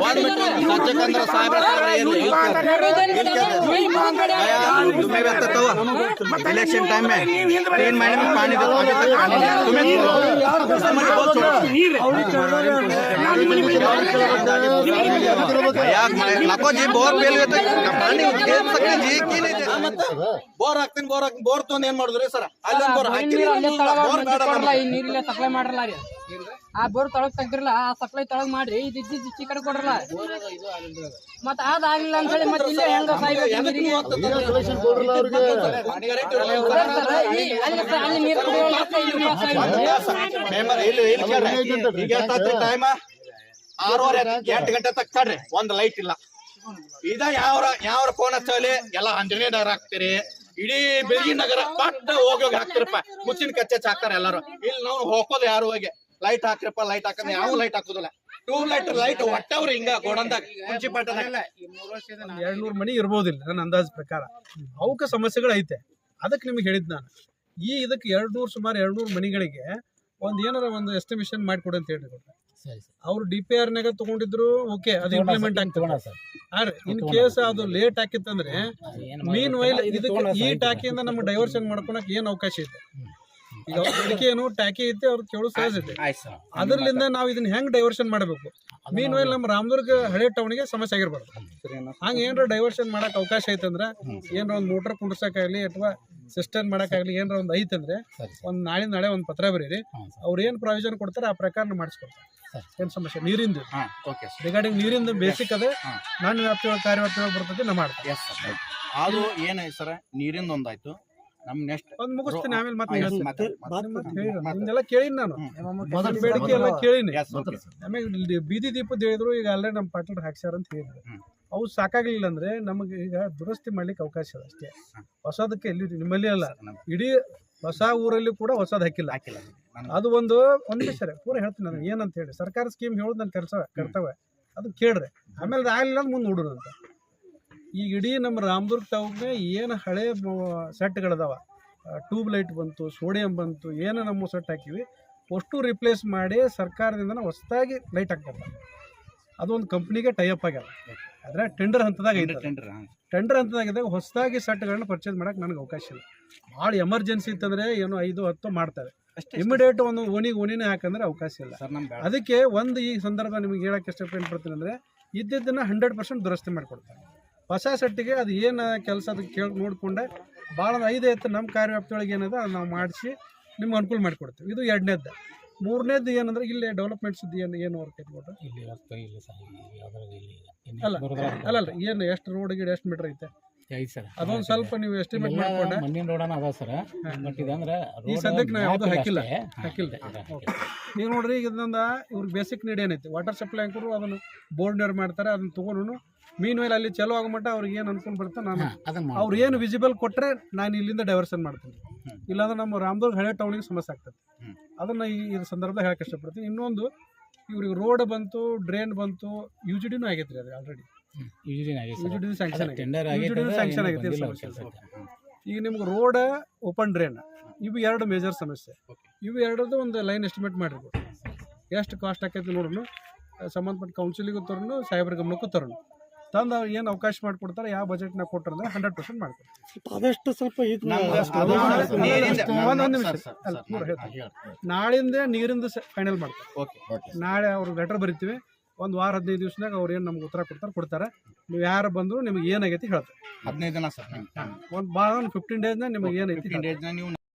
सच्चेकंद्र साहेब election time में 3 महीने में पानी नको जी बोर फेल पानी जी ಬೋರ್ ಹಾಕ್ತೀನಿ ಬೋರ್ ತೊಂದ್ ಏನ್ ಮಾಡಿದ್ರಿ ಸರ್ ಅಲ್ಲಿ ಬೋರ್ ಹಾಕಿರಿ ನೀರಿಲ್ಲ ಸಪ್ಲೈ ಮಾಡ್ರಲ್ಲ ರೀ ಆ ಬೋರ್ ತಳಗ್ ತೆಗ್ದಿರಲ್ಲ ಆ ಸಪ್ಲೈ ತಳಗ್ ಮಾಡ್ರಿ ಇದು ಈ ಕಡೆ ಕೊಡ್ರಲ್ಲ ಮತ್ತ ಅದಾಗ್ಲಿಲ್ಲ ಅಂತ ಹೇಳಿ ಮತ್ತೆ ಇಲ್ಲೇ ಹೆಂಗ ಅಲ್ಲಿ ನೀರು ಟೈಮ್ 6:30 ಗಂಟೆ ತಕ್ಕ ತಡ್ರಿ ಒಂದ್ ಲೈಟ್ ಇಲ್ಲ ಇದ ಯಾವ ಫೋನ್ ಹಚ್ಚಲಿ ಎಲ್ಲ ಇಂಜಿನಿಯರ್ ಹಾಕ್ತಿರಿ ಇಡೀ ಬೆಳಗಿನ ನಗರ ಪಟ್ಟ ಹೋಗಿ ಹಾಕ್ತಿರಪ್ಪ ಮುಚ್ಚಿನ ಕಚ್ಚೆ ಹಾಕ್ತಾರೆ ಎಲ್ಲಾರು ಇಲ್ಲಿ ನಾವು ಹೋಗೋದು ಯಾರು ಹೋಗಿ ಲೈಟ್ ಹಾಕ್ರಪ್ಪ ಲೈಟ್ ಹಾಕಂದ್ರೆ ಯಾವ ಲೈಟ್ ಹಾಕೋದಿಲ್ಲ ಟ್ಯೂಬ್ ಲೈಟ್ ಒಟ್ಟವ್ರಿ ಹಿಂಗ ಗೋಡಂದಾಗ ಮುನ್ಸಿಪಾಲ್ಟಿ 200 ಮನಿ ಇರ್ಬೋದಿಲ್ಲ ನನ್ನ ಅಂದಾಜ್ ಪ್ರಕಾರ ಅವಕ್ಕೆ ಸಮಸ್ಯೆಗಳು ಐತೆ ಅದಕ್ಕೆ ನಿಮ್ಗೆ ಹೇಳಿದ್ ನಾನು ಇದಕ್ಕೆ ಸುಮಾರು 200 ಮನಿಗಳಿಗೆ ಒಂದ್ ಏನಾರ ಒಂದು ಎಸ್ಟಿಮೇಷನ್ ಮಾಡಿಕೊಡಿ ಅಂತ ಹೇಳಿದ್ರು ಅವ್ರು DPR ನಾಗ ತಗೊಂಡಿದ್ರು ಓಕೆ ಅದು ಇಂಪ್ಲಿಮೆಂಟ್ ಆಗ್ತದೆ ಇನ್ ಕೇಸ್ ಅದು ಲೇಟ್ ಹಾಕಿತ್ತಂದ್ರೆ ಮೀನ್ ವೈಲ್ ಇದಕ್ಕೆ ಈ ಟಾಕಿಯಿಂದ ನಮ್ಗೆ ಡೈವರ್ಷನ್ ಮಾಡ್ಕೊಳಕ್ ಏನ್ ಅವಕಾಶ ಇದೆ ಈಗ ಅದಕ್ಕೆ ಏನು ಟಾಕಿ ಐತೆ ಅವ್ರು ಕೇಳೋ ಸಹಜ ಇದೆ ಅದ್ರಲ್ಲಿಂದ ನಾವು ಇದನ್ನ ಹೆಂಗ್ ಡೈವರ್ಷನ್ ಮಾಡಬೇಕು ಮೀನ್ ವೈಲ್ ನಮ್ಮ ರಾಮದುರ್ಗ ಹಳೆ ಟೌನ್ಗೆ ಸಮಸ್ಯೆ ಆಗಿರ್ಬಾರ್ದು ಹಂಗ ಏನಾರ ಡೈವರ್ಷನ್ ಮಾಡಕ್ ಅವಕಾಶ ಐತಂದ್ರ ಏನಾರ ಒಂದ್ ಮೋಟರ್ ಕುಂಡ್ರಸಕ್ಕಾಗ್ಲಿ ಅಥವಾ ಸಿಸ್ಟಮ್ ಮಾಡಕ್ಕಾಗ್ಲಿ ಏನಾರ ಒಂದ್ ಐತಂದ್ರೆ ಒಂದ್ ನಾಳೆ ಒಂದ್ ಪತ್ರ ಬರೀರಿ ಅವ್ರ ಏನ್ ಪ್ರಾವಿಷನ್ ಕೊಡ್ತಾರೆ ಆ ಪ್ರಕಾರ ಮಾಡಿಸ್ಕೊಡ್ತಾರೆ ಏನ್ ಸಮಸ್ಯೆ ನೀರಿಂದು ರಿಗಾರ್ಡಿಂಗ್ ನೀರಿಂದ ಬೇಸಿಕ್ ಅದೇ ನಾನು ವ್ಯಾಪ್ತಿಯೊಳಗೆ ಕಾರ್ಯವ್ಯಾಪ್ತಿಯೊಳಗೆ ಬರ್ತದೆ ನಾ ಮಾಡ್ತೀನಿ ಅದು ಏನಾಯ್ತು ಸರ್ ನೀರಿಂದ ಒಂದಾಯ್ತು ನಮ್ ನೆಕ್ಸ್ಟ್ ಒಂದ್ ಮುಗಿಸ್ತೀನಿ ಆಮೇಲೆ ಮತ್ತೆ ಕೇಳಿನಿ ನಾನು ಬೇಡಿಕೆ ಎಲ್ಲ ಕೇಳಿನಿ ಆಮೇಲೆ ಬೀದಿ ದೀಪದ ಹೇಳಿದ್ರು ಈಗ ಅಲ್ಲೇ ನಮ್ಮ ಪಾಟೀಲ್ ಹಾಕ್ಸ್ಯಾರ ಅಂತ ಹೇಳಿದ್ರು ಅವು ಸಾಕಾಗ್ಲಿಲ್ಲ ಅಂದ್ರೆ ನಮಗೆ ಈಗ ದುರಸ್ತಿ ಮಾಡ್ಲಿಕ್ಕೆ ಅವಕಾಶ ಇದೆ ಅಷ್ಟೇ ಹೊಸದಕ್ಕೆ ಎಲ್ಲಿ ನಿಮ್ಮಲ್ಲಿ ಅಲ್ಲ ಇಡೀ ಹೊಸ ಊರಲ್ಲಿ ಕೂಡ ಹೊಸದ್ ಹಾಕಿಲ್ಲ ಅದು ಒಂದು ಸರಿ ಪೂರ ಹೇಳ್ತೀನಿ ನಾನು ಏನಂತ ಹೇಳಿ ಸರ್ಕಾರ ಸ್ಕೀಮ್ ಹೇಳೋದು ನನ್ನ ಕರ್ತವ್ಯ ಅದು ಕೇಳ್ರಿ ಆಮೇಲೆ ಆಗ್ಲಿಲ್ಲ ಮುಂದೆ ನೋಡೋಣ ಅಂತ ಈಗ ಇಡೀ ನಮ್ಮ ರಾಮದುರ್ಗ ಟೌನ್ಗೆ ಏನು ಹಳೆ ಸೆಟ್ಗಳದಾವ ಟ್ಯೂಬ್ ಲೈಟ್ ಬಂತು ಸೋಡಿಯಂ ಬಂತು ಏನು ನಮ್ಮ ಸೆಟ್ ಹಾಕಿವಿ ಅಷ್ಟು ರಿಪ್ಲೇಸ್ ಮಾಡಿ ಸರ್ಕಾರದಿಂದ ಹೊಸದಾಗಿ ಲೈಟ್ ಹಾಕ್ತಾರೆ ಅದು ಒಂದು ಕಂಪ್ನಿಗೆ ಟೈಅಪ್ ಆಗ್ಯಾರ ಆದರೆ ಟೆಂಡರ್ ಹಂತದಾಗ ಐತೆ ಟೆಂಡರ್ ಹಂತದಾಗಿದ್ದಾಗ ಹೊಸದಾಗಿ ಸೆಟ್ಗಳನ್ನ ಪರ್ಚೇಸ್ ಮಾಡೋಕೆ ನನಗೆ ಅವಕಾಶ ಇಲ್ಲ ಭಾಳ ಎಮರ್ಜೆನ್ಸಿ ಇತ್ತಂದರೆ ಏನೋ 5-10 ಮಾಡ್ತಾರೆ ಇಮಿಡಿಯೇಟ್ ಒಂದು ಓಣಿನೇ ಹಾಕಂದ್ರೆ ಅವಕಾಶ ಇಲ್ಲ ಅದಕ್ಕೆ ಒಂದು ಈ ಸಂದರ್ಭ ನಿಮಗೆ ಹೇಳಕ್ಕೆ ಇಷ್ಟಪಡ್ತೀನಿ ಅಂದರೆ ಇದ್ದಿದ್ದನ್ನು 100% ದುರಸ್ತಿ ಮಾಡಿಕೊಡ್ತಾರೆ ಹೊಸ ಸೆಟ್ಟಿಗೆ ಅದು ಏನು ಕೆಲಸ ಅದಕ್ಕೆ ಕೇಳಿ ನೋಡಿಕೊಂಡೆ ಭಾಳ 5 ಎತ್ತು ನಮ್ಮ ಕಾರ್ಯವ್ಯಾಪ್ತಿಯೊಳಗೆ ಏನಿದೆ ಅದು ನಾವು ಮಾಡಿಸಿ ನಿಮ್ಗೆ ಅನುಕೂಲ ಮಾಡಿಕೊಡ್ತೀವಿ ಇದು 2ನೇದ್ದು 3ನೇದ್ದು ಏನಂದ್ರೆ ಇಲ್ಲಿ ಡೆವಲಪ್ಮೆಂಟ್ಸ್ ಏನು ವರ್ಕ್ ಐತೆ ಅಲ್ಲ ಏನು ಎಷ್ಟು ರೋಡ್ ಗಿಡ ಎಷ್ಟು ಮೀಟರ್ ಐತೆ ಅದೊಂದು ಸ್ವಲ್ಪ ನೀವು ಎಸ್ಟಿಮೇಟ್ ಮಾಡ್ಕೊಂಡೆ ಈ ಸದ್ಯಕ್ಕೆ ನಾವು ಯಾವುದು ಹಾಕಿಲ್ಲ ನೀವು ನೋಡ್ರಿ ಈಗ ಇದೊಂದು ಇವ್ರಿಗೆ ಬೇಸಿಕ್ ನೀಡ್ ಏನೈತಿ ವಾಟರ್ ಸಪ್ಲೈ ಅಂಕರು ಅದನ್ನು ಬೋರ್ಡ್ನವ್ರು ಮಾಡ್ತಾರೆ ಅದನ್ನ ತೊಗೊಂಡು ಮೀನ್ ಮೇಲೆ ಅಲ್ಲಿ ಚಲೋ ಆಗೋ ಮಟ್ಟ ಅವ್ರಿಗೆ ಏನು ಅನ್ಕೊಂಡು ಬರುತ್ತೆ ನಾನು ಅವ್ರು ಏನು ವಿಸಿಬಲ್ ಕೊಟ್ಟರೆ ನಾನು ಇಲ್ಲಿಂದ ಡೈವರ್ಷನ್ ಮಾಡ್ತೀನಿ ಇಲ್ಲಾಂದ್ರೆ ನಮ್ಮ ರಾಮದುರ್ಗ ಹಳೆ ಟೌನಿಗೆ ಸಮಸ್ಯೆ ಆಗ್ತದೆ ಅದನ್ನು ಈ ಸಂದರ್ಭದಾಗ ಹೇಳಕ್ಕೆ ಇಷ್ಟಪಡ್ತೀನಿ ಇನ್ನೊಂದು ಇವ್ರಿಗೆ ರೋಡ್ ಬಂತು ಡ್ರೈನ್ ಬಂತು UGDನೂ ಆಗೈತ್ರಿ ಅದು ಆಲ್ರೆಡಿ UGD ಸ್ಯಾಂಕ್ಷನ್ ಆಗೈತೆ ಈಗ ನಿಮ್ಗೆ ರೋಡ್ ಓಪನ್ ಡ್ರೈನ್ ಇವು 2 ಮೇಜರ್ ಸಮಸ್ಯೆ ಇವು 2ರದ್ದು ಒಂದು ಲೈನ್ ಎಸ್ಟಿಮೇಟ್ ಮಾಡಿರ್ಬೋದು ಎಷ್ಟು ಕಾಸ್ಟ್ ಆಕೈತಿ ನೋಡ್ರು ಸಂಬಂಧಪಟ್ಟ ಕೌನ್ಸಿಲಿಗೂ ತರೋನು ಸಾಹೇಬ್ರ ಗಮನಕ್ಕೂ ತರೋನು ತಂದು ಅವ್ರು ಏನು ಅವಕಾಶ ಮಾಡಿಕೊಡ್ತಾರೆ ಯಾವ ಬಜೆಟ್ನಾಗ ಕೊಟ್ಟರೆ 100% ಮಾಡ್ಕೊಡ್ತಾರೆ ಆದಷ್ಟು ಸ್ವಲ್ಪ ನಾಳಿಂದ ನೀರಿಂದ ಫೈನಲ್ ಮಾಡ್ತಾರೆ ನಾಳೆ ಅವ್ರಿಗೆ ಲೆಟರ್ ಬರಿತೀವಿ ಒಂದು ವಾರ 15 ದಿವಸನಾಗ ಅವ್ರು ಏನು ನಮ್ಗೆ ಉತ್ತರ ಕೊಡ್ತಾರೆ ನೀವು ಯಾರು ಬಂದ್ರು ನಿಮ್ಗೆ ಏನಾಗೈತಿ ಹೇಳ್ತಾರೆ 15 ದಿನ ಸರ್ ಒಂದು ಭಾಳ 15 ಡೇಸ್ನಾಗ ನಿಮಗೆ ಏನೈತಿ